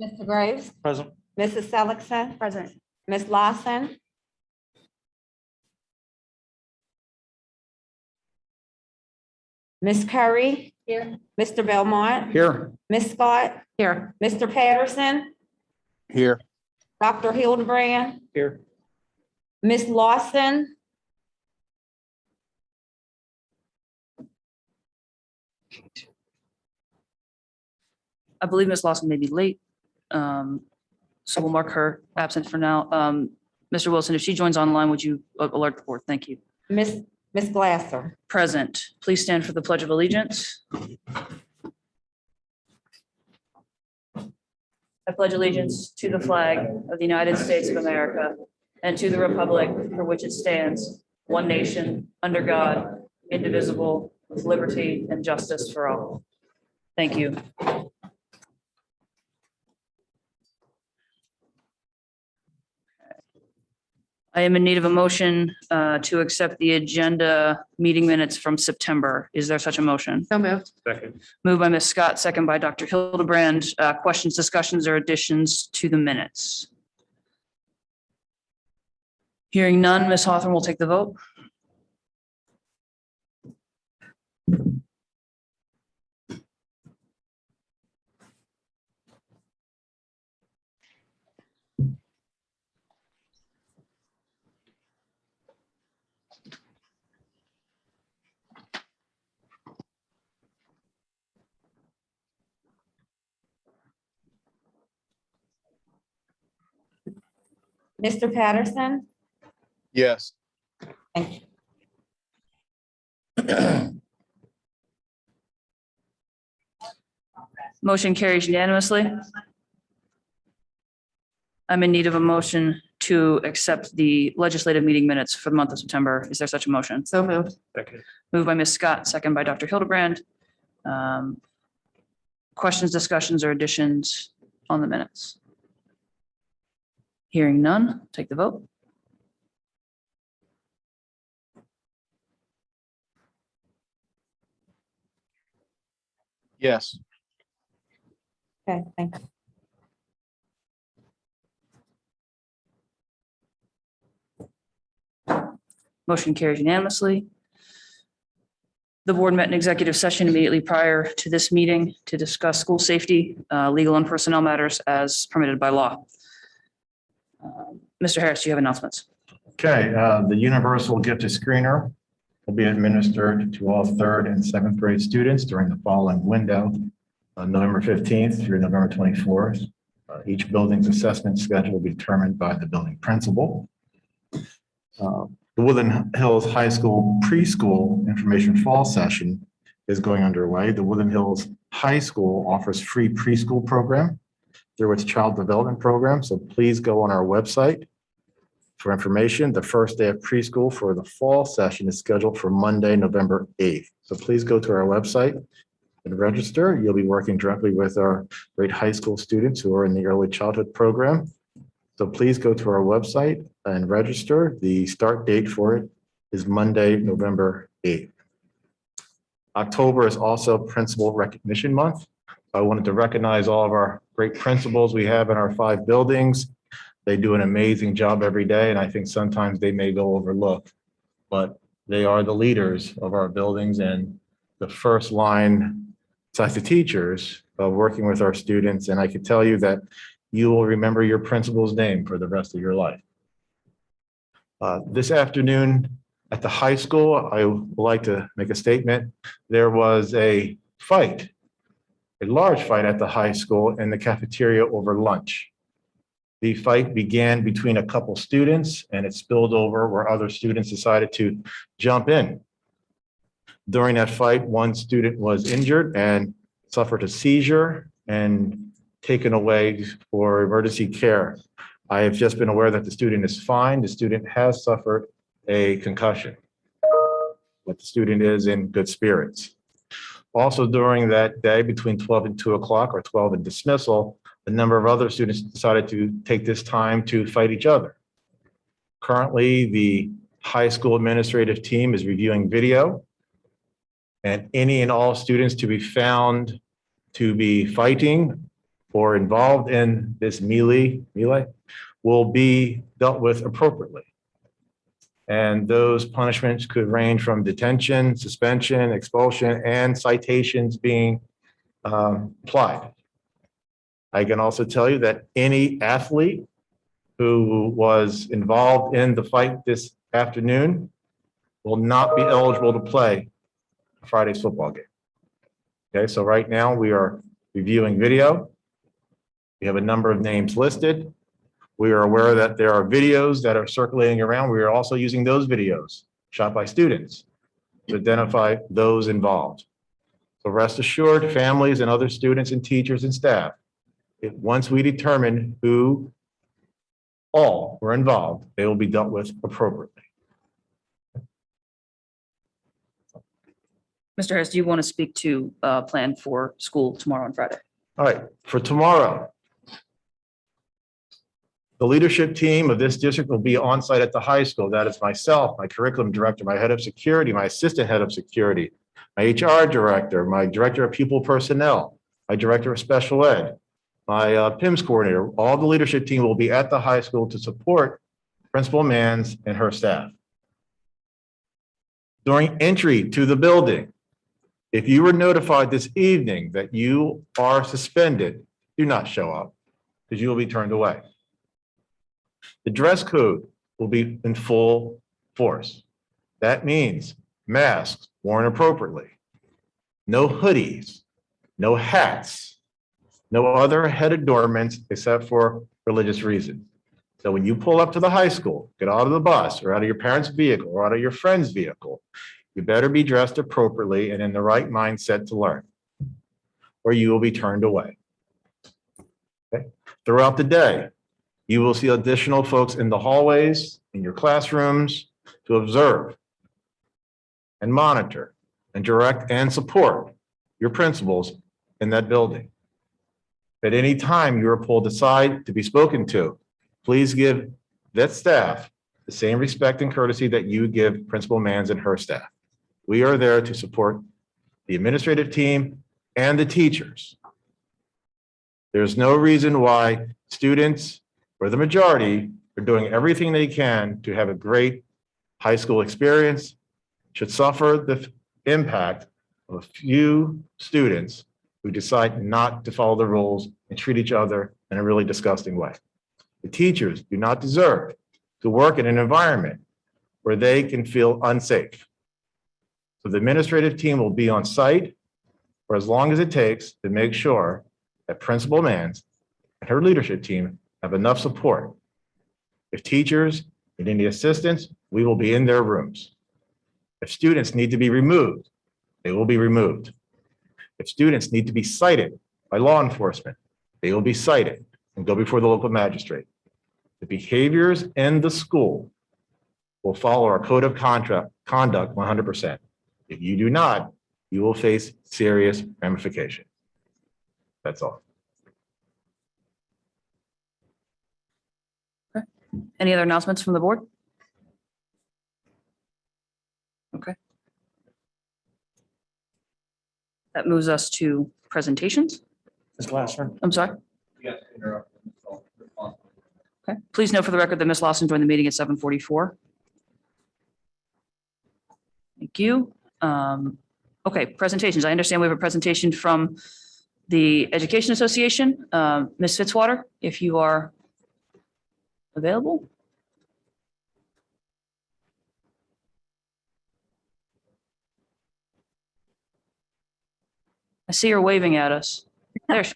Mr. Graves, Present. Mrs. Seligson, Present. Ms. Lawson, Ms. Curry, Here. Mr. Belmont, Here. Ms. Scott, Here. Mr. Patterson, Here. Dr. Hildebrand, Here. Ms. Lawson, I believe Ms. Lawson may be late. So we'll mark her absent for now. Mr. Wilson, if she joins online, would you alert the board? Thank you. Ms. Glasser. Present. Please stand for the Pledge of Allegiance. I pledge allegiance to the flag of the United States of America and to the republic for which it stands, one nation, under God, indivisible, with liberty and justice for all. Thank you. I am in need of a motion to accept the agenda meeting minutes from September. Is there such a motion? So moved. Second. Moved by Ms. Scott, second by Dr. Hildebrand. Questions, discussions, or additions to the minutes? Hearing none, Ms. Hawthorne will take the vote. Mr. Patterson, Yes. thank you. Motion carries unanimously. I'm in need of a motion to accept the legislative meeting minutes for the month of September. Is there such a motion? So moved. Second. Moved by Ms. Scott, second by Dr. Hildebrand. Questions, discussions, or additions on the minutes? Hearing none, take the vote. Yes. Okay, thank you. Motion carries unanimously. The board met in executive session immediately prior to this meeting to discuss school safety, legal and personnel matters as permitted by law. Mr. Harris, do you have announcements? Okay, the universal gift of screener will be administered to all third and seventh grade students during the following window, November 15th through November 24th. Each building's assessment schedule will be determined by the building principal. The Woodland Hills High School preschool information fall session is going underway. The Woodland Hills High School offers free preschool program through its child development program. So please go on our website for information. The first day of preschool for the fall session is scheduled for Monday, November 8th. So please go to our website and register. You'll be working directly with our great high school students who are in the early childhood program. So please go to our website and register. The start date for it is Monday, November 8th. October is also Principal Recognition Month. I wanted to recognize all of our great principals we have in our 5 buildings. They do an amazing job every day, and I think sometimes they may go overlooked, but they are the leaders of our buildings and the first line, besides the teachers, working with our students. And I can tell you that you will remember your principal's name for the rest of your life. This afternoon at the high school, I would like to make a statement. There was a fight, a large fight at the high school in the cafeteria over lunch. The fight began between a couple students and it spilled over where other students decided to jump in. During that fight, one student was injured and suffered a seizure and taken away for emergency care. I have just been aware that the student is fine. The student has suffered a concussion, but the student is in good spirits. Also during that day between 12 and 2 o'clock or 12 and dismissal, a number of other students decided to take this time to fight each other. Currently, the high school administrative team is reviewing video, and any and all students to be found to be fighting or involved in this melee will be dealt with appropriately. And those punishments could range from detention, suspension, expulsion, and citations being applied. I can also tell you that any athlete who was involved in the fight this afternoon will not be eligible to play Friday's football game. Okay, so right now we are reviewing video. We have a number of names listed. We are aware that there are videos that are circulating around. We are also using those videos shot by students to identify those involved. So rest assured, families and other students and teachers and staff, once we determine who all were involved, they will be dealt with appropriately. Mr. Harris, do you want to speak to plan for school tomorrow and Friday? All right, for tomorrow, the leadership team of this district will be on site at the high school. That is myself, my curriculum director, my head of security, my assistant head of security, my HR director, my director of pupil personnel, my director of special ed, my PIMS coordinator. All the leadership team will be at the high school to support Principal Mans and her staff. During entry to the building, if you were notified this evening that you are suspended, do not show up because you will be turned away. The dress code will be in full force. That means masks worn appropriately, no hoodies, no hats, no other head adornments except for religious reasons. So when you pull up to the high school, get out of the bus or out of your parents' vehicle or out of your friend's vehicle, you better be dressed appropriately and in the right mindset to learn, or you will be turned away. Okay? Throughout the day, you will see additional folks in the hallways, in your classrooms to observe and monitor and direct and support your principals in that building. At any time you are pulled aside to be spoken to, please give that staff the same respect and courtesy that you give Principal Mans and her staff. We are there to support the administrative team and the teachers. There's no reason why students, or the majority, are doing everything they can to have a great high school experience, should suffer the impact of a few students who decide not to follow the rules and treat each other in a really disgusting way. The teachers do not deserve to work in an environment where they can feel unsafe. So the administrative team will be on site for as long as it takes to make sure that Principal Mans and her leadership team have enough support. If teachers need any assistance, we will be in their rooms. If students need to be removed, they will be removed. If students need to be cited by law enforcement, they will be cited and go before the local magistrate. The behaviors in the school will follow our code of conduct 100%. If you do not, you will face serious ramifications. That's all. Any other announcements from the board? Okay. That moves us to presentations. Ms. Glassman? I'm sorry. Okay. Please note for the record that Ms. Lawson joined the meeting at 7:44. Thank you. Okay, presentations. I understand we have a presentation from the Education Association. Ms. Fitzwater, if you are available. I see her waving at us. There she.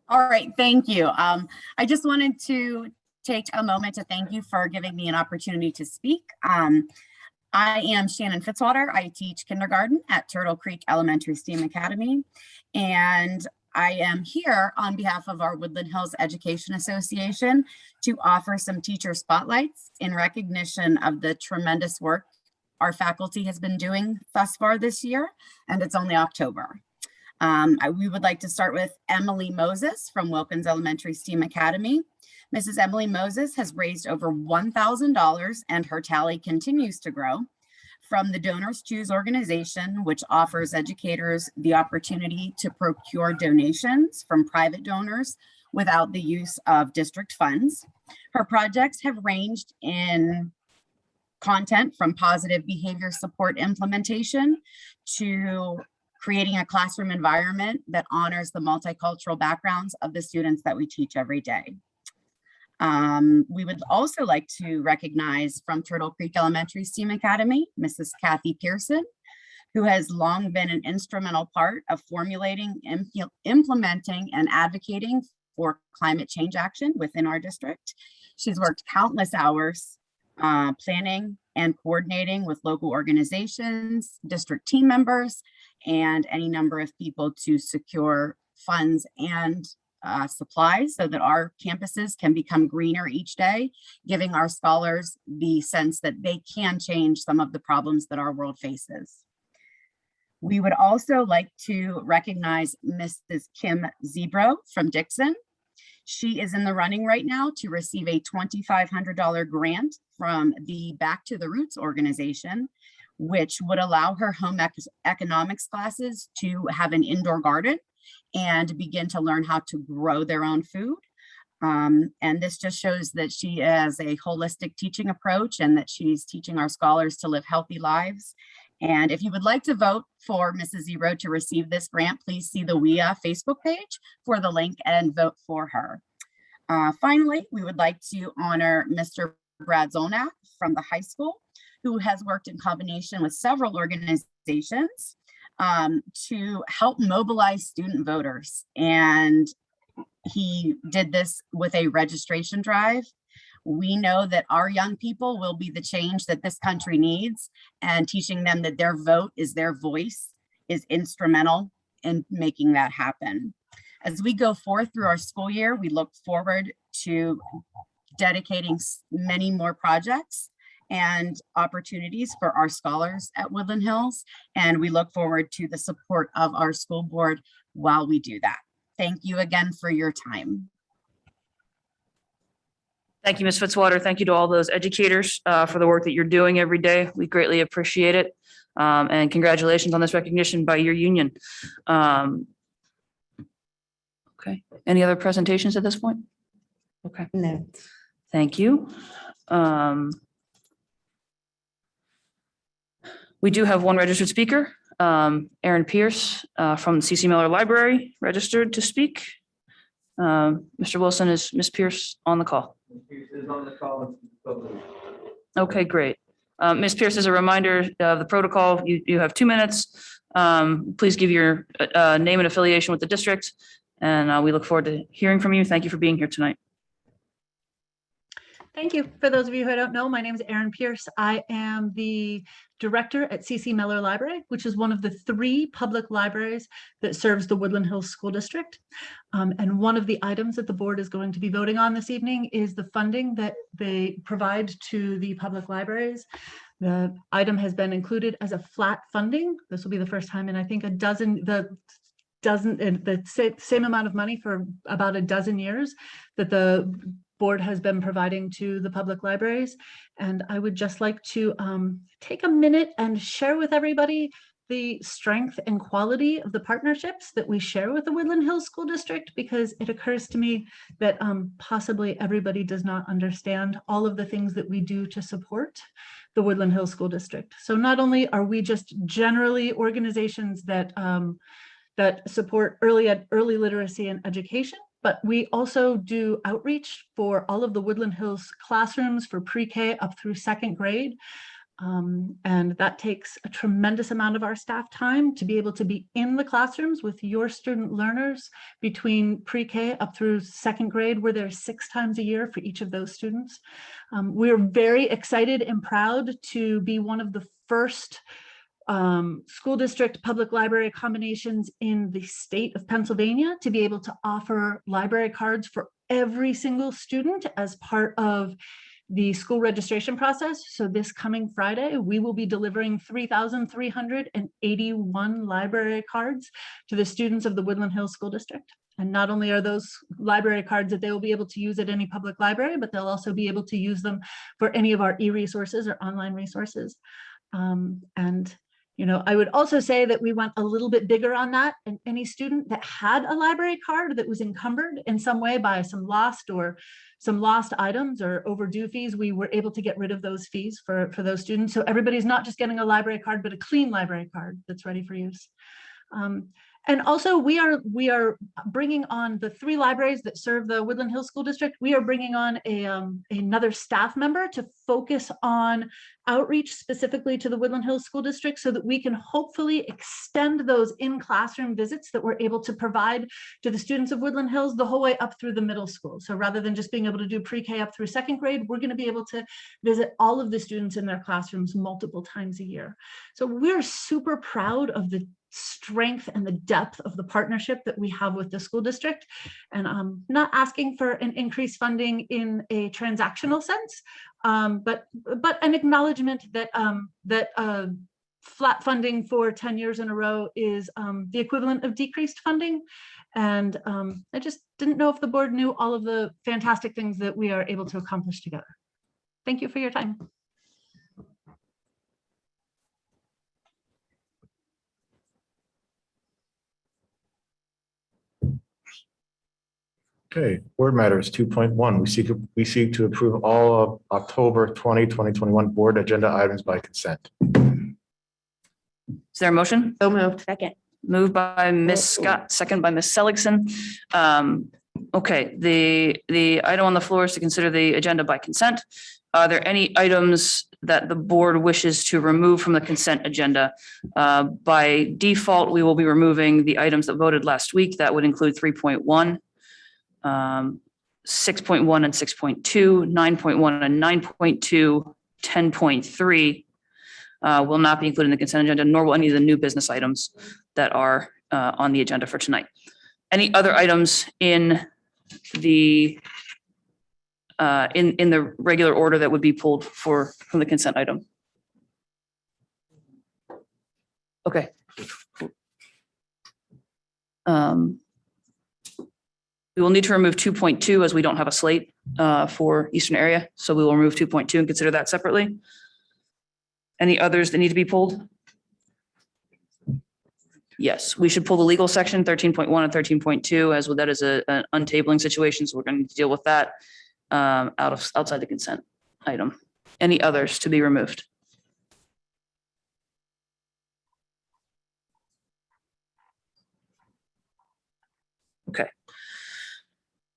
All right, thank you. I just wanted to take a moment to thank you for giving me an opportunity to speak. I am Shannon Fitzwater. I teach kindergarten at Turtle Creek Elementary STEAM Academy, and I am here on behalf of our Woodland Hills Education Association to offer some teacher spotlights in recognition of the tremendous work our faculty has been doing thus far this year, and it's only October. We would like to start with Emily Moses from Wilkins Elementary STEAM Academy. Mrs. Emily Moses has raised over $1,000 and her tally continues to grow from the Donors Choose organization, which offers educators the opportunity to procure donations from private donors without the use of district funds. Her projects have ranged in content from positive behavior support implementation to creating a classroom environment that honors the multicultural backgrounds of the students that we teach every day. We would also like to recognize from Turtle Creek Elementary STEAM Academy, Mrs. Kathy Pearson, who has long been an instrumental part of formulating, implementing, and advocating for climate change action within our district. She's worked countless hours planning and coordinating with local organizations, district team members, and any number of people to secure funds and supplies so that our campuses can become greener each day, giving our scholars the sense that they can change some of the problems that our world faces. We would also like to recognize Mrs. Kim Zebro from Dixon. She is in the running right now to receive a $2,500 grant from the Back to the Roots organization, which would allow her home economics classes to have an indoor garden and begin to learn how to grow their own food. And this just shows that she has a holistic teaching approach and that she's teaching our scholars to live healthy lives. And if you would like to vote for Mrs. Zebro to receive this grant, please see the WIA Facebook page for the link and vote for her. Finally, we would like to honor Mr. Brad Zolnak from the high school, who has worked in combination with several organizations to help mobilize student voters. And he did this with a registration drive. We know that our young people will be the change that this country needs, and teaching them that their vote is their voice is instrumental in making that happen. As we go forth through our school year, we look forward to dedicating many more projects and opportunities for our scholars at Woodland Hills, and we look forward to the support of our school board while we do that. Thank you again for your time. Thank you, Ms. Fitzwater. Thank you to all those educators for the work that you're doing every day. We greatly appreciate it. And congratulations on this recognition by your union. Okay, any other presentations at this point? Okay, No. thank you. We do have one registered speaker, Aaron Pierce from CC Miller Library, registered to speak. Mr. Wilson, is Ms. Pierce on the call? Okay, great. Ms. Pierce, as a reminder of the protocol, you have 2 minutes. Please give your name and affiliation with the district, and we look forward to hearing from you. Thank you for being here tonight. Thank you. For those of you who don't know, my name is Erin Pierce. I am the director at CC Miller Library, which is one of the 3 public libraries that serves the Woodland Hills School District. And one of the items that the board is going to be voting on this evening is the funding that they provide to the public libraries. The item has been included as a flat funding. This will be the first time in, I think, the same amount of money for about a dozen years that the board has been providing to the public libraries. And I would just like to take a minute and share with everybody the strength and quality of the partnerships that we share with the Woodland Hills School District, because it occurs to me that possibly everybody does not understand all of the things that we do to support the Woodland Hills School District. So not only are we just generally organizations that that support early literacy and education, but we also do outreach for all of the Woodland Hills classrooms for pre-K up through 2nd grade. And that takes a tremendous amount of our staff time to be able to be in the classrooms with your student learners between pre-K up through 2nd grade. We're there 6 times a year for each of those students. We're very excited and proud to be one of the first school district public library combinations in the state of Pennsylvania to be able to offer library cards for every single student as part of the school registration process. So this coming Friday, we will be delivering 3,381 library cards to the students of the Woodland Hills School District. And not only are those library cards that they will be able to use at any public library, but they'll also be able to use them for any of our e-resources or online resources. And, I would also say that we went a little bit bigger on that, and any student that had a library card that was encumbered in some way by some lost items or overdue fees, we were able to get rid of those fees for those students. So everybody's not just getting a library card, but a clean library card that's ready for use. And also we are bringing on the 3 libraries that serve the Woodland Hills School District. We are bringing on another staff member to focus on outreach specifically to the Woodland Hills School District so that we can hopefully extend those in-classroom visits that we're able to provide to the students of Woodland Hills the whole way up through the middle school. So rather than just being able to do pre-K up through 2nd grade, we're going to be able to visit all of the students in their classrooms multiple times a year. So we're super proud of the strength and the depth of the partnership that we have with the school district. And I'm not asking for an increased funding in a transactional sense, but an acknowledgement that flat funding for 10 years in a row is the equivalent of decreased funding. And I just didn't know if the board knew all of the fantastic things that we are able to accomplish together. Thank you for your time. Okay, board matters 2.1. We seek to approve all of October 2021 board agenda items by consent. Is there a motion? So moved. Second. Moved by Ms. Scott, second by Ms. Seligson. Okay, the item on the floor is to consider the agenda by consent. Are there any items that the board wishes to remove from the consent agenda? By default, we will be removing the items that voted last week. That would include 3.1. 6.1 and 6.2, 9.1 and 9.2, 10.3 will not be included in the consent agenda, nor will any of the new business items that are on the agenda for tonight. Any other items in the in the regular order that would be pulled from the consent item? Okay. We will need to remove 2.2 as we don't have a slate for Eastern area. So we will remove 2.2 and consider that separately. Any others that need to be pulled? Yes, we should pull the legal section 13.1 and 13.2 as well. That is an untabling situation. So we're going to need to deal with that outside the consent item. Any others to be removed? Okay.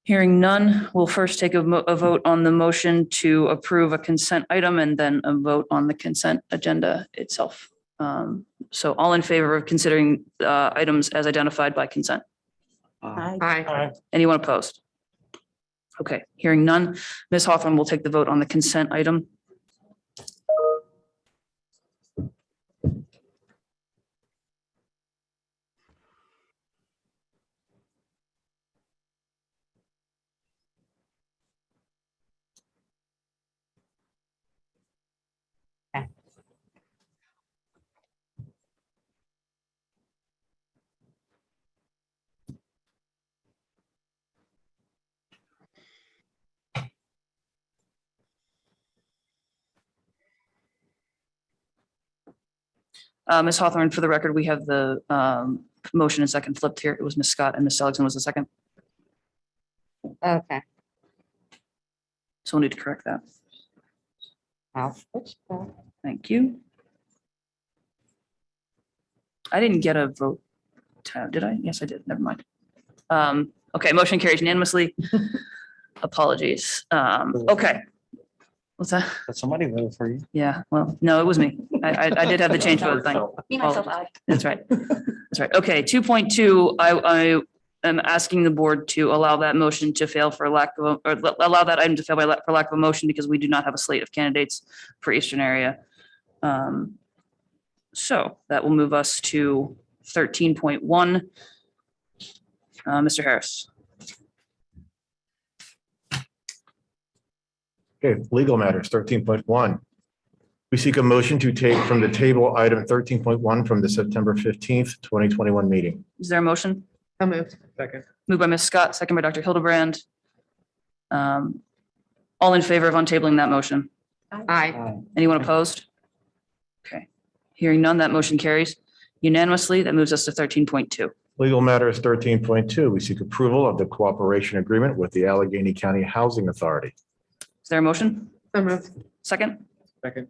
Hearing none, we'll first take a vote on the motion to approve a consent item and then a vote on the consent agenda itself. So all in favor of considering items as identified by consent? Aye. Anyone opposed? Okay, hearing none, Ms. Hawthorne will take the vote on the consent item. Ms. Hawthorne, for the record, we have the motion and second flipped here. It was Ms. Scott and Ms. Seligson was the second. Okay. So we'll need to correct that. I'll switch back. Thank you. I didn't get a vote. Did I? Yes, I did. Never mind. Okay, motion carries unanimously. Apologies. Okay. What's that? Did somebody vote for you? Yeah, well, no, it was me. I did have the change vote thing. Me, myself, I. That's right. That's right. Okay, 2.2, I am asking the board to allow that motion to fail for lack of, or allow that item to fail for lack of a motion because we do not have a slate of candidates for Eastern area. So that will move us to 13.1. Mr. Harris. Okay, legal matters 13.1. We seek a motion to take from the table item 13.1 from the September 15th, 2021 meeting. Is there a motion? So moved. Second. Moved by Ms. Scott, second by Dr. Hildebrand. All in favor of untabling that motion? Aye. Anyone opposed? Okay. Hearing none, that motion carries unanimously. That moves us to 13.2. Legal matters 13.2, we seek approval of the cooperation agreement with the Allegheny County Housing Authority. Is there a motion? So moved. Second? Second.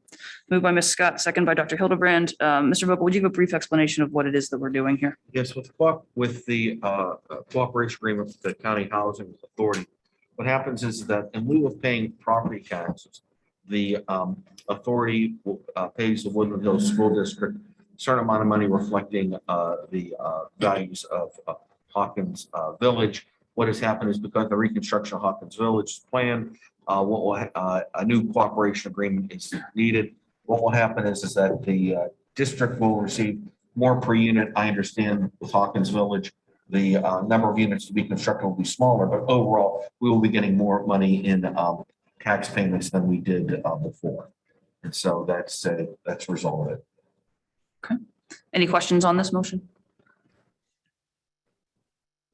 Moved by Ms. Scott, second by Dr. Hildebrand. Mr. Vogel, would you give a brief explanation of what it is that we're doing here? Yes, with the cooperation agreement with the county housing authority, what happens is that in lieu of paying property taxes, the authority pays the Woodland Hills School District a certain amount of money reflecting the values of Hawkins Village. What has happened is because the reconstruction of Hawkins Village is planned, a new cooperation agreement is needed. What will happen is that the district will receive more per unit. I understand with Hawkins Village, the number of units to be constructed will be smaller, but overall, we will be getting more money in tax payments than we did before. And so that's a result of it. Any questions on this motion?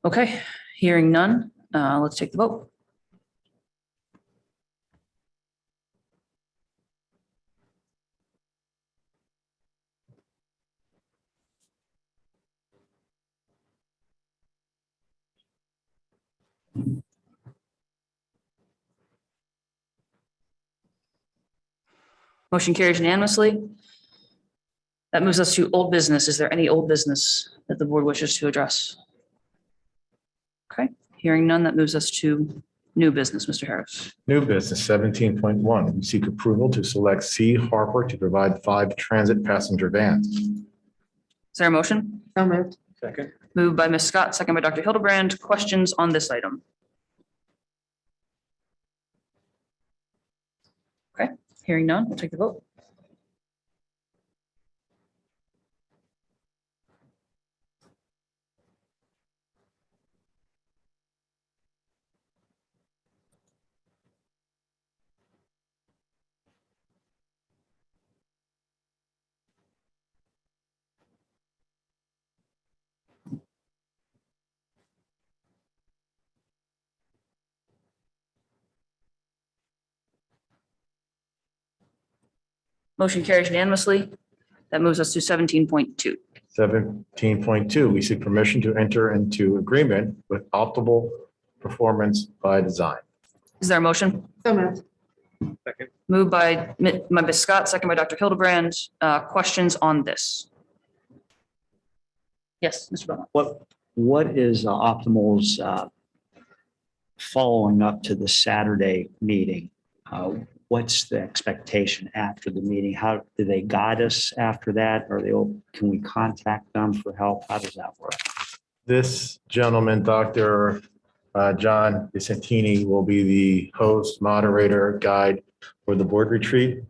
Okay, hearing none, let's take the vote. Motion carries unanimously. That moves us to old business. Is there any old business that the board wishes to address? Okay, hearing none, that moves us to new business. Mr. Harris. New business 17.1, we seek approval to select C Harper to provide 5 transit passenger vans. Is there a motion? So moved. Second. Moved by Ms. Scott, second by Dr. Hildebrand. Questions on this item? Okay, hearing none, we'll take the vote. Motion carries unanimously. That moves us to 17.2. 17.2, we seek permission to enter into agreement with Optimal Performance by Design. Is there a motion? So moved. Second. Moved by Ms. Scott, second by Dr. Hildebrand. Questions on this? Yes, Mr. Belmont. What is Optimal's following up to the Saturday meeting? What's the expectation after the meeting? How do they guide us after that? Can we contact them for help? How does that work? This gentleman, Dr. John Vicentini, will be the host, moderator, guide for the board retreat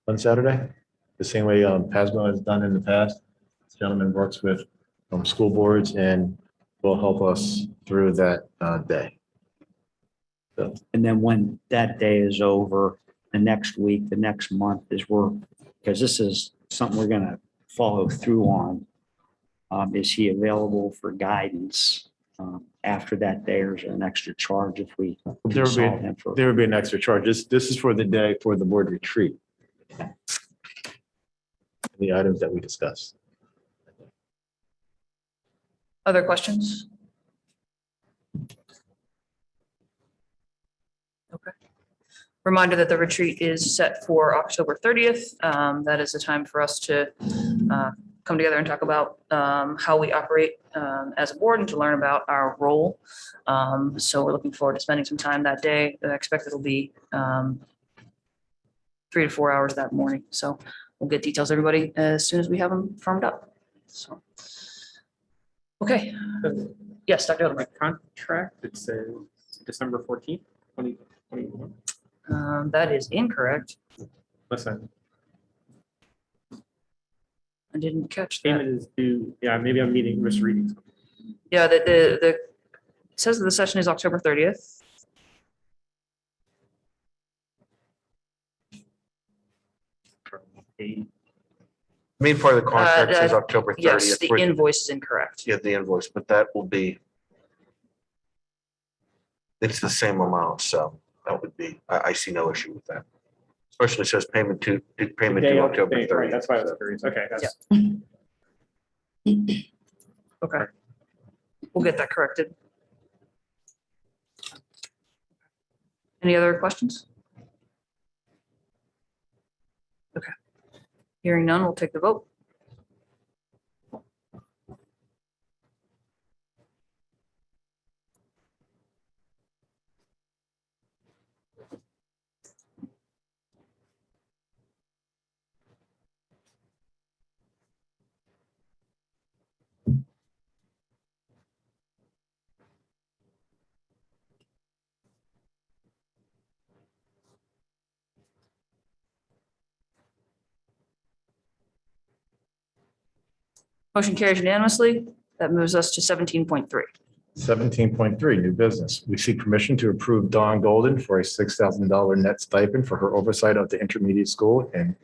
on Saturday, the same way PASMO has done in the past. This gentleman works with school boards and will help us through that day. And then when that day is over, the next week, the next month because this is something we're going to follow through on. Is he available for guidance after that day, or is there an extra charge if we consult him for? There would be an extra charge. This is for the day for the board retreat. The items that we discussed. Other questions? Okay. Reminder that the retreat is set for October 30th. That is the time for us to come together and talk about how we operate as a board and to learn about our role. So we're looking forward to spending some time that day. I expect it'll be 3 to 4 hours that morning. So we'll get details, everybody, as soon as we have them firmed up. So, okay. Yes, Dr. Hildebrand. Contract, it says December 14th, 2021. That is incorrect. Listen, I didn't catch payment that. is due, yeah, maybe I'm misreading something. Yeah, it says that the session is October 30th. Main part of the contract says October Yes, 30th. the invoice is incorrect. Yeah, the invoice, but that will be. It's the same amount, so that would be, I see no issue with that. Especially says payment to Day of October date, right, 30th. that's why I was curious. Okay, that's, Okay. We'll get that corrected. Any other questions? Okay. Hearing none, we'll take the vote. Motion carries unanimously. That moves us to 17.3. 17.3, new business. We seek permission to approve Dawn Golden for a $6,000 net stipend for her oversight of the intermediate school in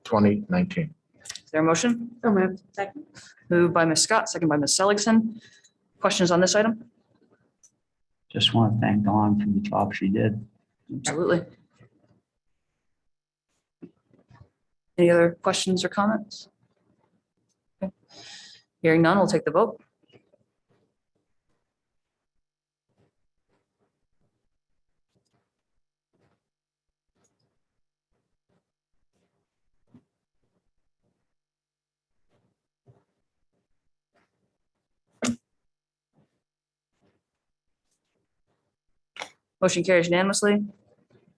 2019. Is there a motion? So moved. Second. Moved by Ms. Scott, second by Ms. Seligson. Questions on this item? Just want to thank Dawn for the job she did. Absolutely. Any other questions or comments? Okay. Hearing none, we'll take the vote. Motion carries unanimously.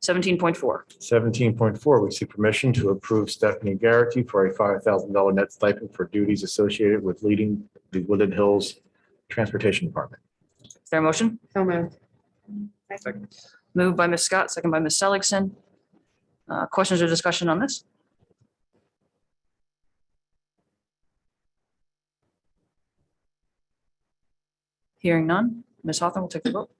17.4. 17.4, we seek permission to approve Stephanie Garrity for a $5,000 net stipend for duties associated with leading the Woodland Hills Transportation Department. Is there a motion? So moved. second. Moved by Ms. Scott, second by Ms. Seligson. Questions or discussion on this? Hearing none. Ms. Hawthorne will take the vote.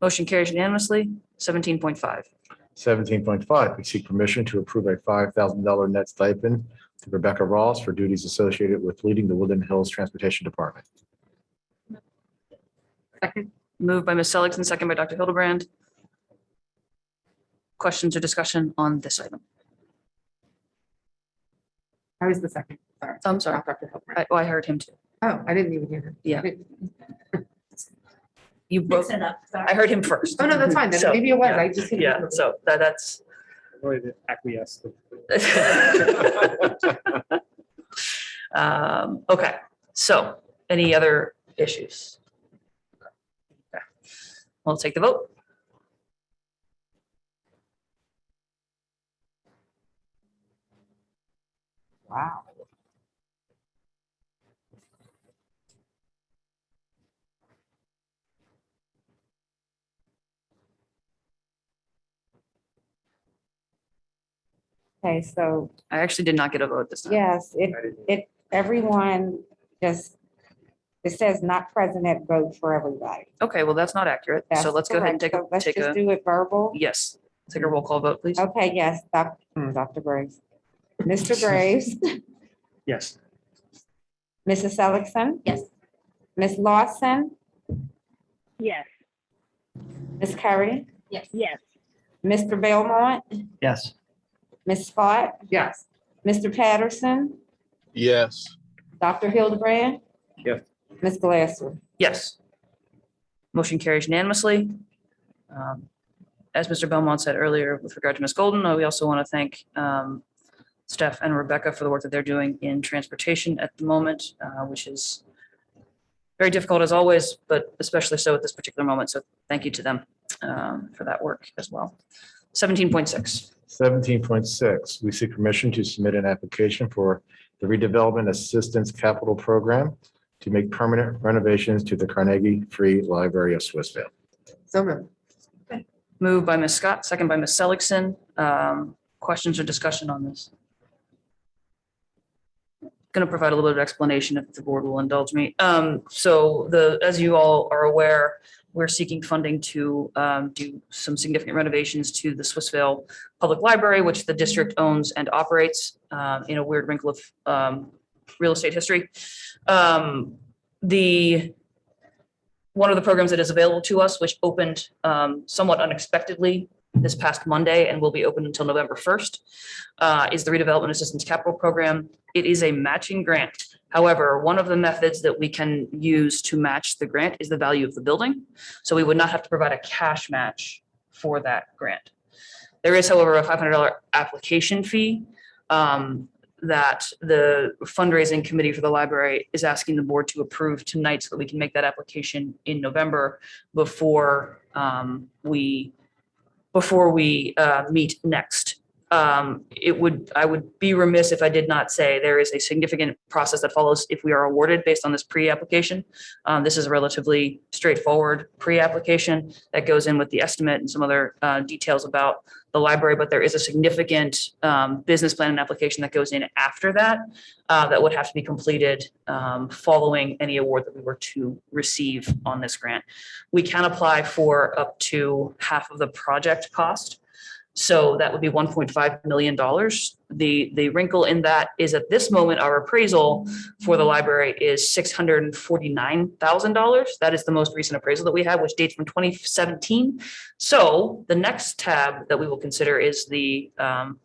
Motion carries unanimously. 17.5. 17.5, we seek permission to approve a $5,000 net stipend to Rebecca Ross for duties associated with leading the Woodland Hills Transportation Department. Second. Moved by Ms. Seligson, second by Dr. Hildebrand. Questions or discussion on this item? I was the second. Sorry. I'm sorry. Not Dr. Hildebrand. I heard him too. Oh, I didn't even hear him. Yeah. You both, I heard him first. Oh, no, that's fine. Then So, maybe it was. yeah. I just. Yeah, so that's. Really to acquiesce. Okay, so any other issues? Okay. We'll take the vote. Wow. Okay, so I actually did not get a vote this time. yes, I didn't- everyone just, it says not present at vote for everybody. Okay, well, that's not accurate. So That's let's go ahead and correct. take So let's take just a, do it verbal. yes, take a roll call vote, please. Okay, yes, Dr. Graves. Mr. Graves, Yes. Mrs. Seligson. Yes. Ms. Lawson, Yes, Ms. Curry, yes, Mr. Belmont, Yes, Ms. Scott, Yes. Mr. Patterson, Yes. Dr. Hildebrand. Yes. Ms. Glasser. Yes. Motion carries unanimously. As Mr. Belmont said earlier, with regard to Ms. Golden, we also want to thank Steph and Rebecca for the work that they're doing in transportation at the moment, which is very difficult as always, but especially so at this particular moment. So thank you to them for that work as well. 17.6. 17.6, we seek permission to submit an application for the redevelopment assistance capital program to make permanent renovations to the Carnegie Free Library of Swissvale. So moved. Moved by Ms. Scott, second by Ms. Seligson. Questions or discussion on this? going to provide a little bit of explanation if the board will indulge me. So as you all are aware, we're seeking funding to do some significant renovations to the Swissvale Public Library, which the district owns and operates in a weird wrinkle of real estate history. One of the programs that is available to us, which opened somewhat unexpectedly this past Monday and will be open until November 1st, is the Redevelopment Assistance Capital Program. It is a matching grant. However, one of the methods that we can use to match the grant is the value of the building. So we would not have to provide a cash match for that grant. There is, however, a $500 application fee that the fundraising committee for the library is asking the board to approve tonight so that we can make that application in November before we meet next. I would be remiss if I did not say there is a significant process that follows if we are awarded based on this pre-application. This is a relatively straightforward pre-application that goes in with the estimate and some other details about the library, but there is a significant business plan and application that goes in after that that would have to be completed following any award that we were to receive on this grant. We can apply for up to half of the project cost. So that would be $1.5 million. The wrinkle in that is at this moment, our appraisal for the library is $649,000. That is the most recent appraisal that we have, which dates from 2017. So the next tab that we will consider is the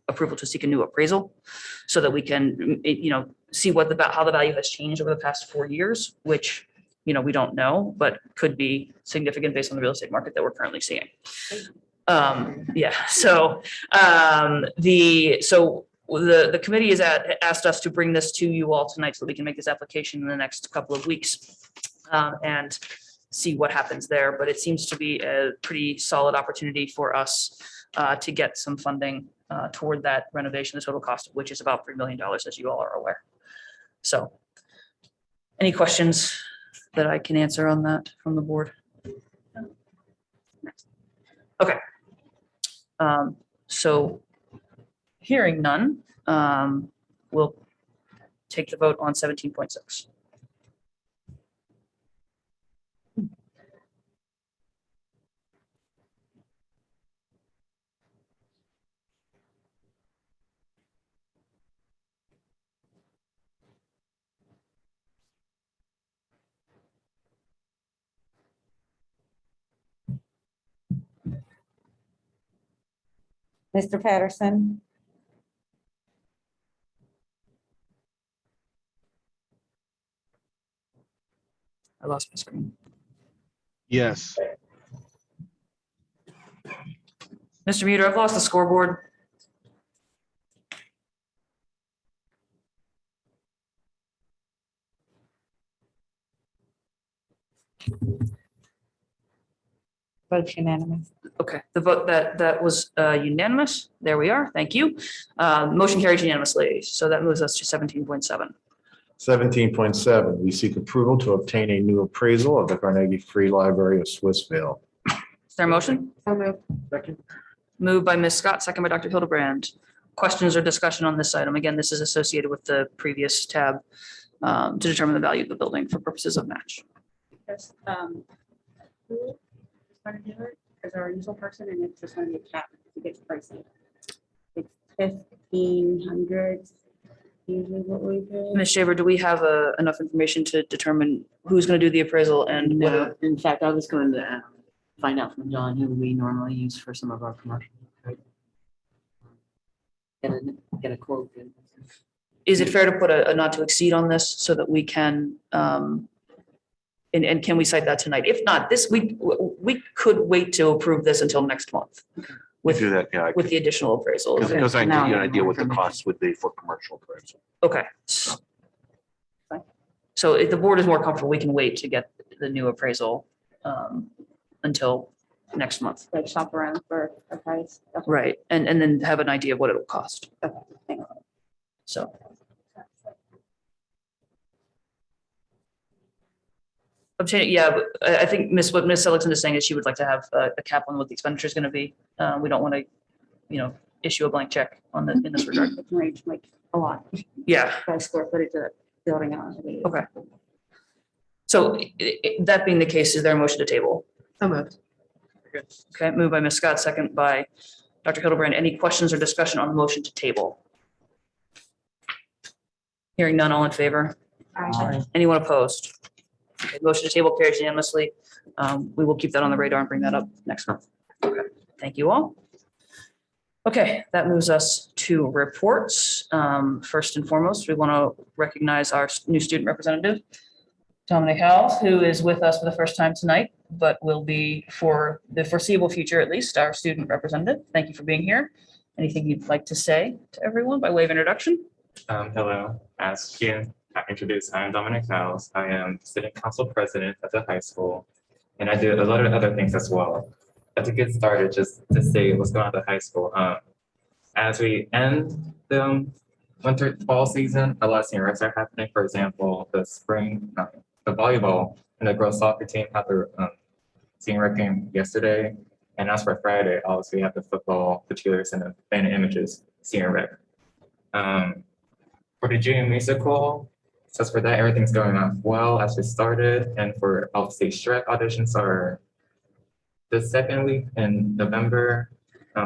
approval to seek a new appraisal so that we can, see how the value has changed over the past 4 years, which, we don't know, but could be significant based on the real estate market that we're currently seeing. The committee has asked us to bring this to you all tonight so that we can make this application in the next couple of weeks and see what happens there. But it seems to be a pretty solid opportunity for us to get some funding toward that renovation, the total cost of which is about $3 million, as you all are aware. So any questions that I can answer on that from the board? Okay. So hearing none, we'll take the vote on 17.6. Mr. Patterson, I lost my screen. Yes. Mr. Muter, I've lost the scoreboard. vote unanimous. Okay, the vote that was unanimous. There we are. Thank you. Motion carries unanimously. So that moves us to 17.7. 17.7, we seek approval to obtain a new appraisal of the Carnegie Free Library of Swissvale. Is there a motion? So moved. Second. Moved by Ms. Scott, second by Dr. Hildebrand. Questions or discussion on this item? Again, this is associated with the previous tab to determine the value of the building for purposes of match. Yes, who is going to do it as our usual person, and it's just going to be a cap if it gets pricey. It's 1,500 usually what we do. Ms. Shaver, do we have enough information to determine who's going to do the appraisal and what? No, in fact, I was going to find out from John who we normally use for some of our commercial. Get a quote. Is it fair to put a not to exceed on this so that we can, and can we cite that tonight? If not, this week, we could wait to approve this until next month with, Do that, yeah. with the additional appraisal. Because I can Now give you an I have idea more what the information. costs would be for commercial appraisal. Okay. So if the board is more comfortable, we can wait to get the new appraisal until next month. Like shop around for a price. Right. And then have an idea of what it'll cost. Okay, thanks. So. Obtain, yeah, but I think what Ms. Seligson is saying is she would like to have a cap on what the expenditure is going to be. We don't want to, issue a blank check on the, in this regard. It can range like a lot Yeah, by square footage of the building on. okay. So that being the case, is there a motion to table? So moved. Okay, moved by Ms. Scott, second by Dr. Hildebrand. Any questions or discussion on the motion to table? Hearing none, all in favor? Anyone opposed? Okay, motion to table carries unanimously. We will keep that on the radar and bring that up next month. Okay, thank you all. Okay, that moves us to reports. First and foremost, we want to recognize our new student representative, Dominic Howell, who is with us for the first time tonight, but will be for the foreseeable future, at least, our student representative. Thank you for being here. Anything you'd like to say to everyone by way of introduction? Hello, as Ian introduced, I am Dominic Howells. I am student council president at the high school, and I do a lot of other things as well. But to get started, just to say what's going on at the high school. As we end the fall season, a lot of senior reps are happening. For example, the spring, the volleyball and the girls soccer team had their senior rep game yesterday. And as for Friday, obviously we have the football, the cheerleaders, and the band images senior rep. For the junior musical, so as for that, everything's going on well as we started. And for obviously Shrek auditions are the second week in November.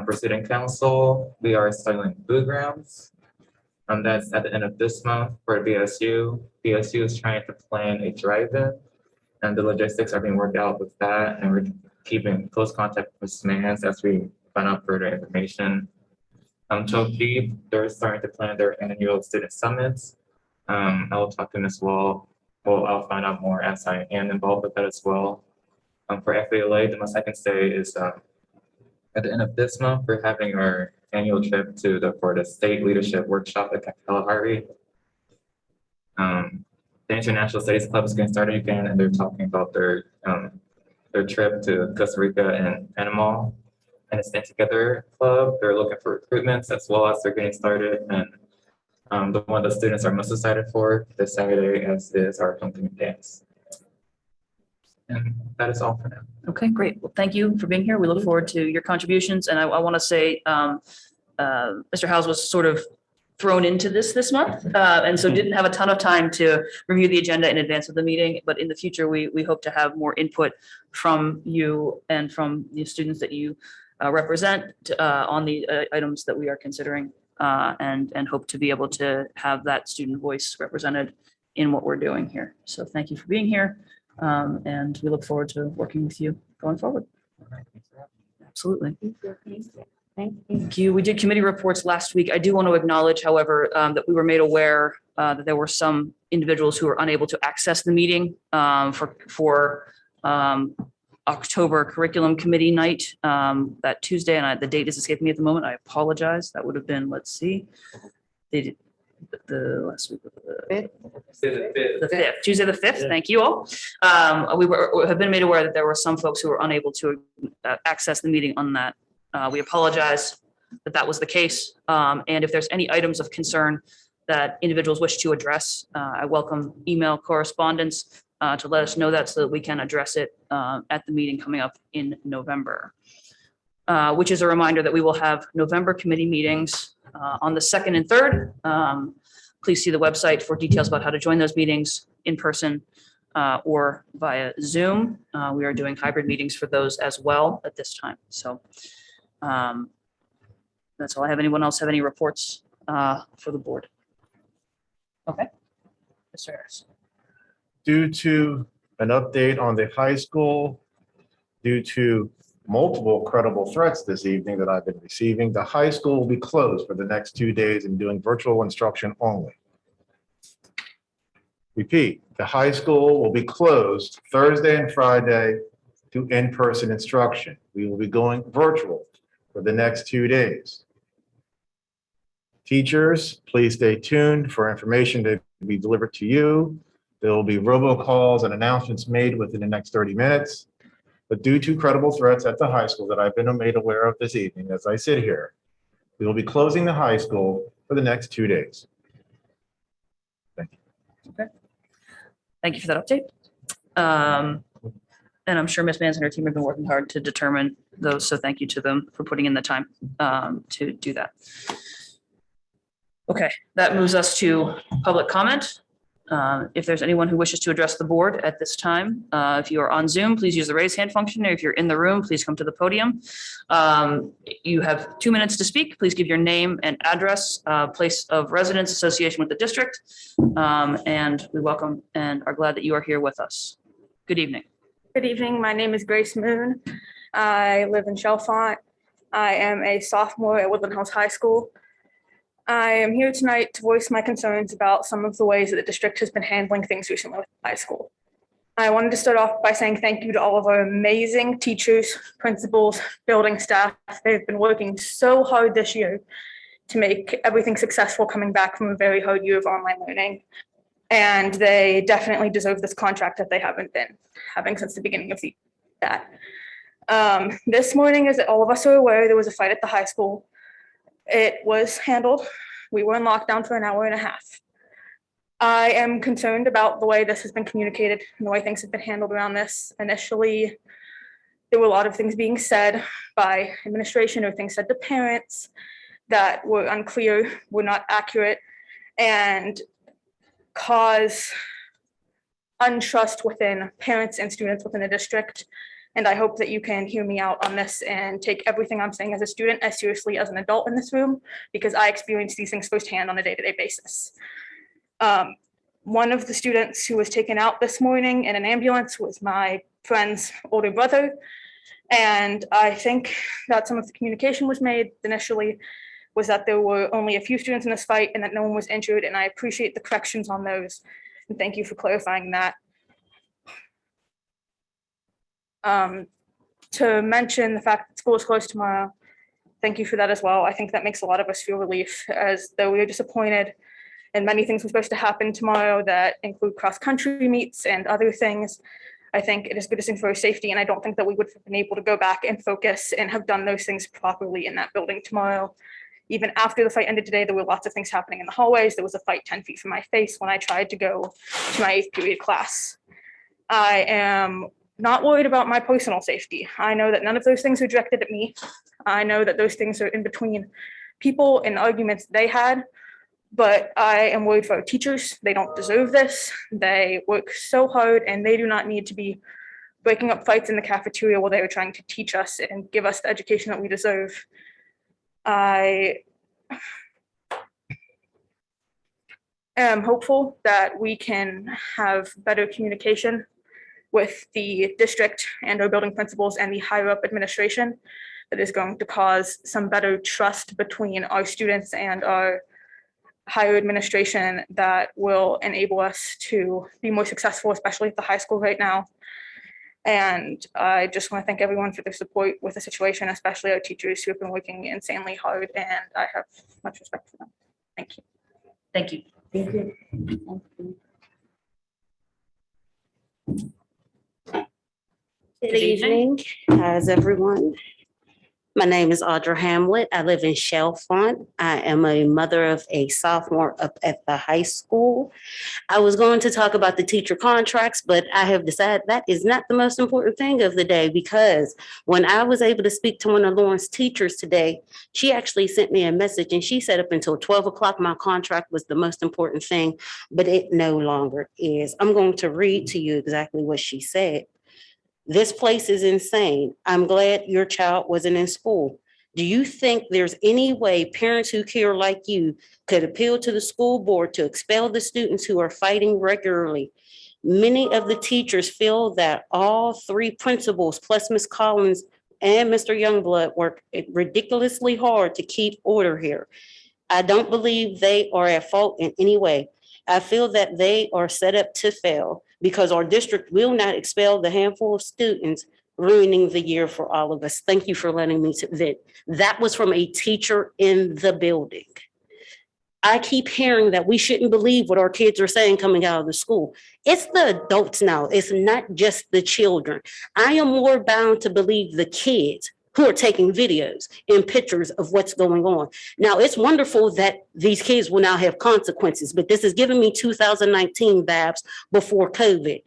For student council, we are studying Blue Grounds. That's at the end of this month for BSU. BSU is trying to plan a drive-in, and the logistics are being worked out with that. And we're keeping close contact with SMANS as we find out further information. Tokeep, they're starting to plan their annual student summits. I will talk to them as well. Well, I'll find out more as I am involved with that as well. For FALA, the most I can say is at the end of this month, we're having our annual trip for the state leadership workshop at Kalahari. The International Studies Club is getting started again, and they're talking about their trip to Costa Rica and Panama. And the Stand Together Club, they're looking for recruitments as well as they're getting started. And the one the students are most excited for this Saturday is our homecoming dance. And that is all for now. Okay, great. Well, thank you for being here. We look forward to your contributions. And I want to say, Mr. Howes was sort of thrown into this month, and so didn't have a ton of time to review the agenda in advance of the meeting. But in the future, we hope to have more input from you and from the students that you represent on the items that we are considering, and hope to be able to have that student voice represented in what we're doing here. So thank you for being here. And we look forward to working with you going forward. Absolutely. Thank you. We did committee reports last week. I do want to acknowledge, however, that we were made aware that there were some individuals who were unable to access the meeting for October curriculum committee night that Tuesday, and the date is escaping me at the moment. I apologize. That would have been, let's see, the last week of the 5th, Tuesday the 5th. Thank you all. We have been made aware that there were some folks who were unable to access the meeting on that. We apologize that was the case. And if there's any items of concern that individuals wish to address, I welcome email correspondence to let us know that so that we can address it at the meeting coming up in November. Which is a reminder that we will have November committee meetings on the 2nd and 3rd. Please see the website for details about how to join those meetings in person or via Zoom. We are doing hybrid meetings for those as well at this time. So that's all I have. Anyone else have any reports for the board? Okay. Mr. Harris. Due to an update on the high school, due to multiple credible threats this evening that I've been receiving, the high school will be closed for the next 2 days and doing virtual instruction only. Repeat, the high school will be closed Thursday and Friday to in-person instruction. We will be going virtual for the next 2 days. Teachers, please stay tuned for information to be delivered to you. There will be robocalls and announcements made within the next 30 minutes. But due to credible threats at the high school that I've been made aware of this evening as I sit here, we will be closing the high school for the next 2 days. Thank you. Okay. Thank you for that update. And I'm sure Ms. Mans and her team have been working hard to determine those. So thank you to them for putting in the time to do that. Okay, that moves us to public comment. If there's anyone who wishes to address the board at this time, if you are on Zoom, please use the raise hand function. Or if you're in the room, please come to the podium. You have 2 minutes to speak. Please give your name and address, place of residence, association with the district. And we welcome and are glad that you are here with us. Good evening. Good evening. My name is Grace Moon. I live in Chalfont. I am a sophomore at Woodland Hills High School. I am here tonight to voice my concerns about some of the ways that the district has been handling things recently with the high school. I wanted to start off by saying thank you to all of our amazing teachers, principals, building staff. They've been working so hard this year to make everything successful coming back from a very hard year of online learning. And they definitely deserve this contract that they haven't been having since the beginning of that. This morning, as all of us are aware, there was a fight at the high school. It was handled. We were in lockdown for an hour and a half. I am concerned about the way this has been communicated and the way things have been handled around this. Initially, there were a lot of things being said by administration or things said to parents that were unclear, were not accurate, and cause untrust within parents and students within the district. And I hope that you can hear me out on this and take everything I'm saying as a student as seriously as an adult in this room, because I experience these things firsthand on a day-to-day basis. One of the students who was taken out this morning in an ambulance was my friend's older brother. And I think that some of the communication was made initially was that there were only a few students in this fight and that no one was injured. And I appreciate the corrections on those. And thank you for clarifying that. To mention the fact that school is closed tomorrow, thank you for that as well. I think that makes a lot of us feel relief, as though we are disappointed and many things were supposed to happen tomorrow that include cross-country meets and other things. I think it is good to sing for our safety, and I don't think that we would have been able to go back and focus and have done those things properly in that building tomorrow. Even after the fight ended today, there were lots of things happening in the hallways. There was a fight 10 feet from my face when I tried to go to my 8th period class. I am not worried about my personal safety. I know that none of those things are directed at me. I know that those things are in between people and arguments they had, but I am worried for our teachers. They don't deserve this. They work so hard and they do not need to be breaking up fights in the cafeteria while they are trying to teach us and give us the education that we deserve. I am hopeful that we can have better communication with the district and our building principals and the higher up administration that is going to cause some better trust between our students and our higher administration that will enable us to be more successful, especially at the high school right now. And I just want to thank everyone for their support with the situation, especially our teachers who have been working insanely hard, and I have much respect for them. Thank you. Thank you. Thank you. Good evening. How's everyone? My name is Audra Hamlet. I live in Chalfont. I am a mother of a sophomore up at the high school. I was going to talk about the teacher contracts, but I have decided that is not the most important thing of the day, because when I was able to speak to one of Lauren's teachers today, she actually sent me a message and she said up until 12 o'clock, my contract was the most important thing, but it no longer is. I'm going to read to you exactly what she said. This place is insane. I'm glad your child wasn't in school. Do you think there's any way parents who care like you could appeal to the school board to expel the students who are fighting regularly? Many of the teachers feel that all 3 principals plus Ms. Collins and Mr. Youngblood work ridiculously hard to keep order here. I don't believe they are at fault in any way. I feel that they are set up to fail because our district will not expel the handful of students, ruining the year for all of us. Thank you for letting me vent. That was from a teacher in the building. I keep hearing that we shouldn't believe what our kids are saying coming out of the school. It's the adults now. It's not just the children. I am more bound to believe the kids who are taking videos and pictures of what's going on. Now, it's wonderful that these kids will now have consequences, but this is giving me 2019 vibes before COVID.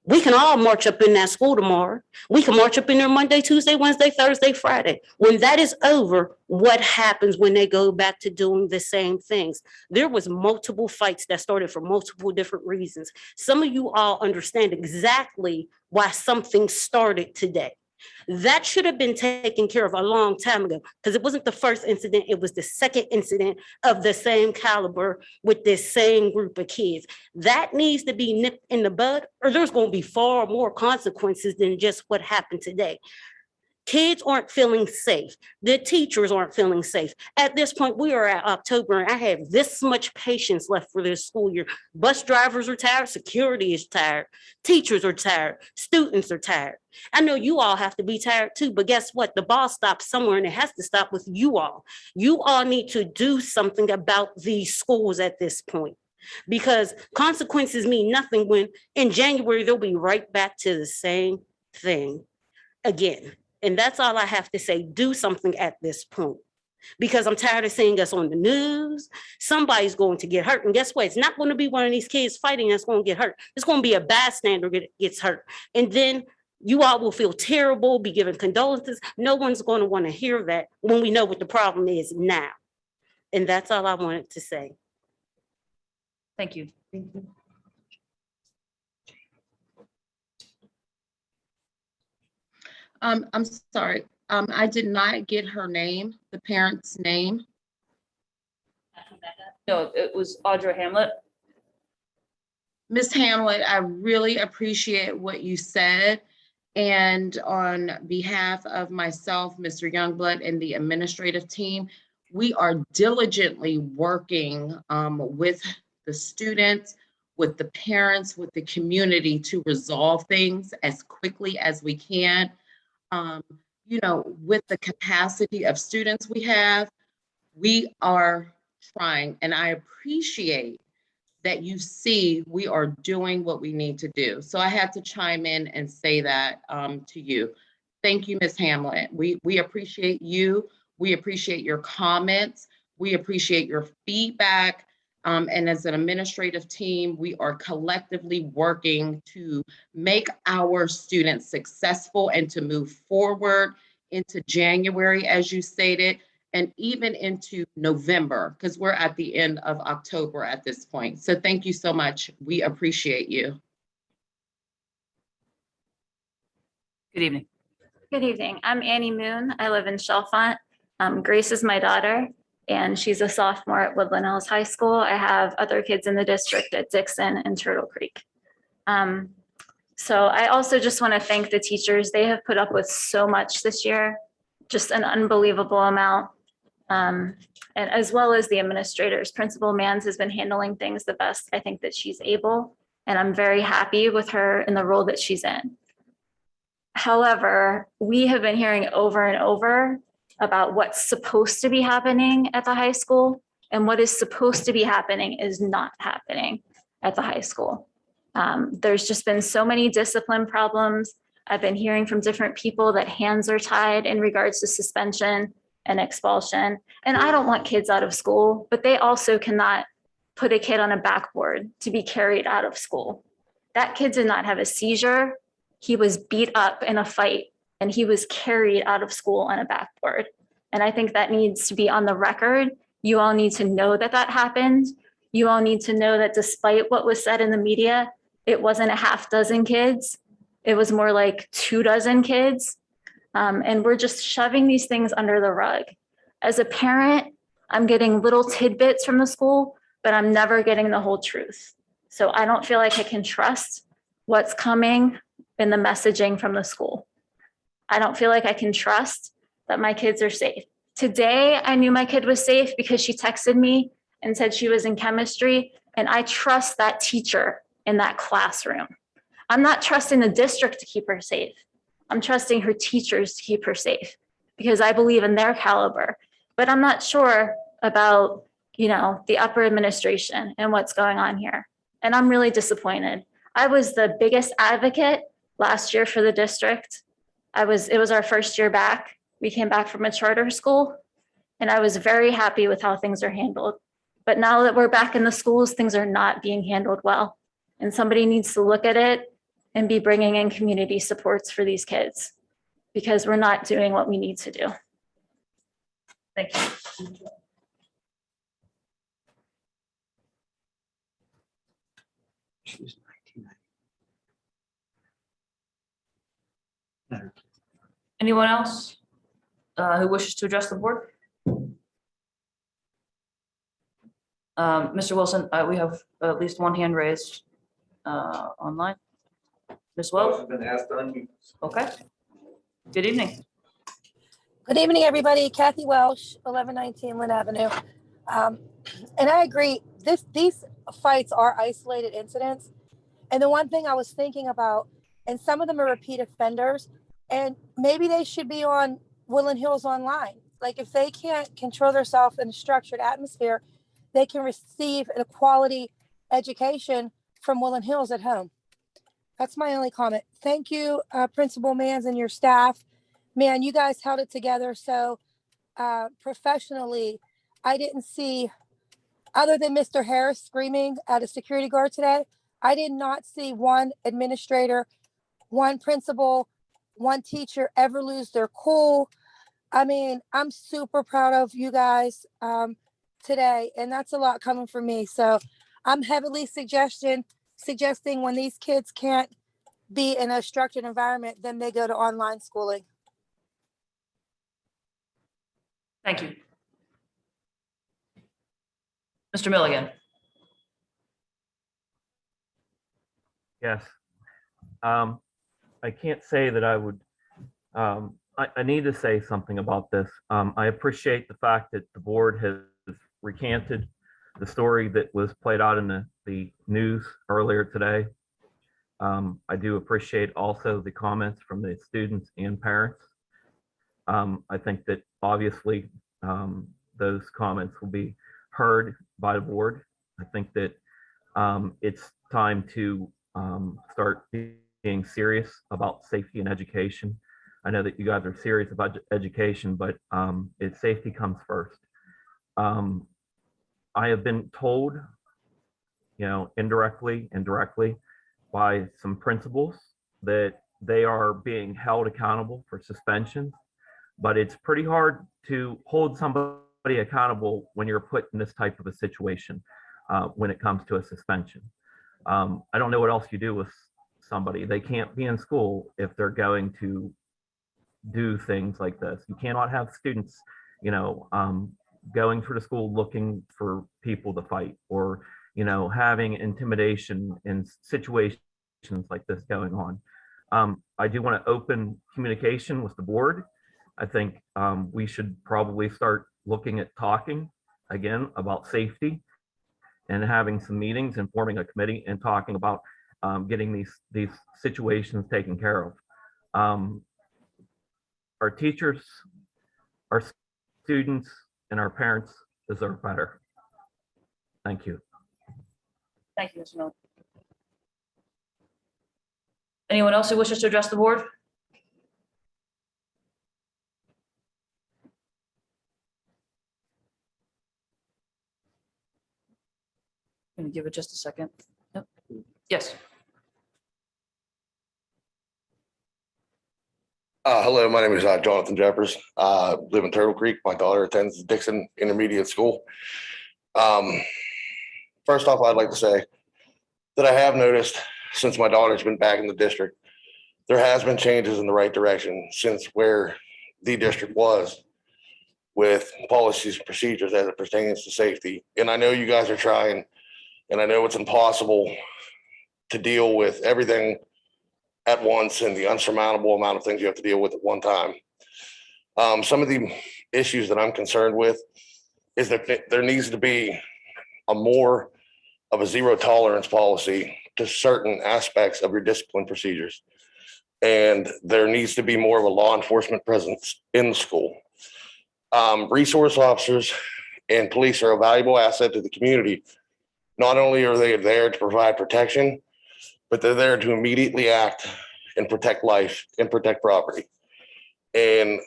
We can all march up in that school tomorrow. We can march up in there Monday, Tuesday, Wednesday, Thursday, Friday. When that is over, what happens when they go back to doing the same things? There was multiple fights that started for multiple different reasons. Some of you all understand exactly why something started today. That should have been taken care of a long time ago, because it wasn't the first incident, it was the second incident of the same caliber with this same group of kids. That needs to be nipped in the bud, or there's going to be far more consequences than just what happened today. Kids aren't feeling safe. The teachers aren't feeling safe. At this point, we are at October, and I have this much patience left for this school year. Bus drivers are tired, security is tired, teachers are tired, students are tired. I know you all have to be tired too, but guess what? The ball stops somewhere, and it has to stop with you all. You all need to do something about these schools at this point, because consequences mean nothing when in January, they'll be right back to the same thing again. And that's all I have to say. Do something at this point, because I'm tired of seeing us on the news. Somebody's going to get hurt. And guess what? It's not going to be one of these kids fighting that's going to get hurt. It's going to be a bystander that gets hurt. And then you all will feel terrible, be given condolences. No one's going to want to hear that when we know what the problem is now. And that's all I wanted to say. Thank you. I'm sorry. I did not get her name, the parent's name. No, it was Audra Hamlet. Miss Hamlet, I really appreciate what you said. And on behalf of myself, Mr. Youngblood, and the administrative team, we are diligently working with the students, with the parents, with the community to resolve things as quickly as we can. You know, with the capacity of students we have, we are trying, and I appreciate that you see we are doing what we need to do. So I had to chime in and say that to you. Thank you, Ms. Hamlet. We appreciate you. We appreciate your comments. We appreciate your feedback. And as an administrative team, we are collectively working to make our students successful and to move forward into January, as you stated, and even into November, because we're at the end of October at this point. So thank you so much. We appreciate you. Good evening. Good evening. I'm Annie Moon. I live in Chalfont. Grace is my daughter, and she's a sophomore at Woodland Hills High School. I have other kids in the district at Dixon and Turtle Creek. So I also just want to thank the teachers. They have put up with so much this year, just an unbelievable amount. And as well as the administrators. Principal Mans has been handling things the best I think that she's able, and I'm very happy with her in the role that she's in. However, we have been hearing over and over about what's supposed to be happening at the high school, and what is supposed to be happening is not happening at the high school. There's just been so many discipline problems. I've been hearing from different people that hands are tied in regards to suspension and expulsion. And I don't want kids out of school, but they also cannot put a kid on a backboard to be carried out of school. That kid did not have a seizure. He was beat up in a fight, and he was carried out of school on a backboard. And I think that needs to be on the record. You all need to know that that happened. You all need to know that despite what was said in the media, it wasn't a half dozen kids. It was more like 24 kids. And we're just shoving these things under the rug. As a parent, I'm getting little tidbits from the school, but I'm never getting the whole truth. So I don't feel like I can trust what's coming in the messaging from the school. I don't feel like I can trust that my kids are safe. Today, I knew my kid was safe because she texted me and said she was in chemistry, and I trust that teacher in that classroom. I'm not trusting the district to keep her safe. I'm trusting her teachers to keep her safe because I believe in their caliber, but I'm not sure about, you know, the upper administration and what's going on here. And I'm really disappointed. I was the biggest advocate last year for the district. It was our first year back. We came back from a charter school, and I was very happy with how things are handled. But now that we're back in the schools, things are not being handled well. And somebody needs to look at it and be bringing in community supports for these kids because we're not doing what we need to do. Thank you. Anyone else who wishes to address the board? Mr. Wilson, we have at least one hand raised online. Ms. Wells? Okay. Good evening. Good evening, everybody. Kathy Welsh, 1119 Lynn Avenue. And I agree, these fights are isolated incidents. And the one thing I was thinking about, and some of them are repeat offenders, and maybe they should be on Woodland Hills Online. Like if they can't control themselves in a structured atmosphere, they can receive a quality education from Woodland Hills at home. That's my only comment. Thank you, Principal Mans and your staff. Man, you guys held it together so professionally. I didn't see, other than Mr. Harris screaming at a security guard today, I did not see one administrator, one principal, one teacher ever lose their cool. I mean, I'm super proud of you guys today, and that's a lot coming from me. So I'm heavily suggesting when these kids can't be in a structured environment, then they go to online schooling. Thank you. Mr. Milligan. Yes. I can't say that I would, I need to say something about this. I appreciate the fact that the board has recanted the story that was played out in the news earlier today. I do appreciate also the comments from the students and parents. I think that obviously those comments will be heard by the board. I think that it's time to start being serious about safety and education. I know that you guys are serious about education, but safety comes first. I have been told, indirectly and directly by some principals that they are being held accountable for suspensions, but it's pretty hard to hold somebody accountable when you're put in this type of a situation when it comes to a suspension. I don't know what else you do with somebody. They can't be in school if they're going to do things like this. You cannot have students, going through the school looking for people to fight, or having intimidation in situations like this going on. I do want to open communication with the board. I think we should probably start looking at talking again about safety and having some meetings and forming a committee and talking about getting these situations taken care of. Our teachers, our students, and our parents deserve better. Thank you. Thank you, Mr. Miller. Anyone else who wishes to address the board? Can you give it just a second? Yep. Yes. Hello, my name is Jonathan Jeffers. Live in Turtle Creek. My daughter attends Dixon Intermediate School. First off, I'd like to say that I have noticed since my daughter's been back in the district, there has been changes in the right direction since where the district was with policies and procedures as it pertains to safety. And I know you guys are trying, and I know it's impossible to deal with everything at once and the unsurmountable amount of things you have to deal with at one time. Some of the issues that I'm concerned with is that there needs to be a more of a zero tolerance policy to certain aspects of your discipline procedures. And there needs to be more of a law enforcement presence in the school. Resource officers and police are a valuable asset to the community. Not only are they there to provide protection, but they're there to immediately act and protect life and protect property. And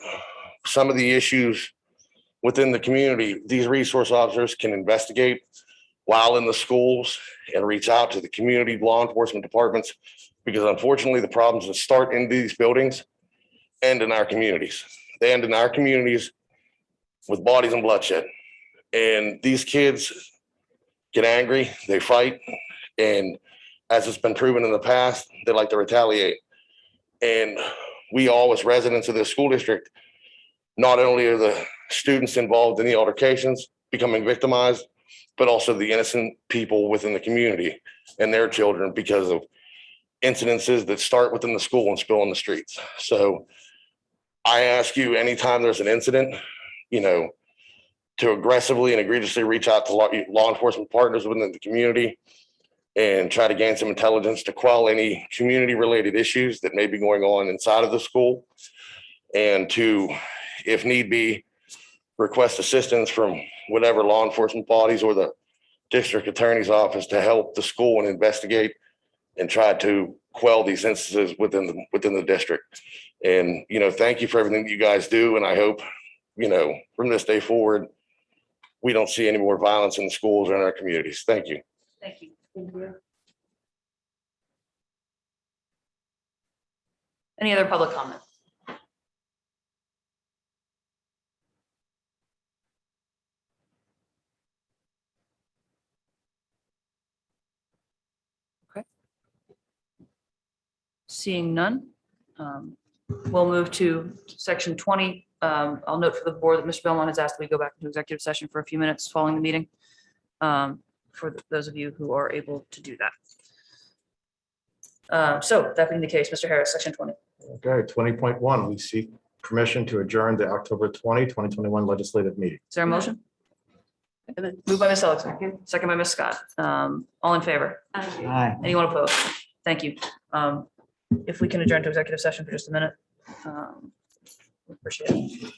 some of the issues within the community, these resource officers can investigate while in the schools and reach out to the community law enforcement departments Because unfortunately, the problems that start in these buildings end in our communities. They end in our communities with bodies and bloodshed. And these kids get angry, they fight, and as it's been proven in the past, they like to retaliate. And we all, as residents of this school district, not only are the students involved in the altercations becoming victimized, but also the innocent people within the community and their children because of incidences that start within the school and spill on the streets. So I ask you, anytime there's an incident, you know, to aggressively and egregiously reach out to law enforcement partners within the community and try to gain some intelligence to quell any community-related issues that may be going on inside of the school, and to, if need be, request assistance from whatever law enforcement bodies or the district attorney's office to help the school and investigate and try to quell these instances within the district. And, you know, thank you for everything that you guys do. And I hope, you know, from this day forward, we don't see any more violence in the schools or in our communities. Thank you. Thank you. Any other public comment? Okay. Seeing none, we'll move to section 20. I'll note for the board that Mr. Belmont has asked that we go back into executive session for a few minutes following the meeting. For those of you who are able to do that. So that being the case, Mr. Harris, section 20. Okay, 20.1, we seek permission to adjourn the October 2021 legislative meeting. Is there a motion? Moved by Ms. Seligson, second by Ms. Scott. All in favor? Aye. Anyone opposed? Thank you. If we can adjourn to executive session for just a minute. Appreciate it.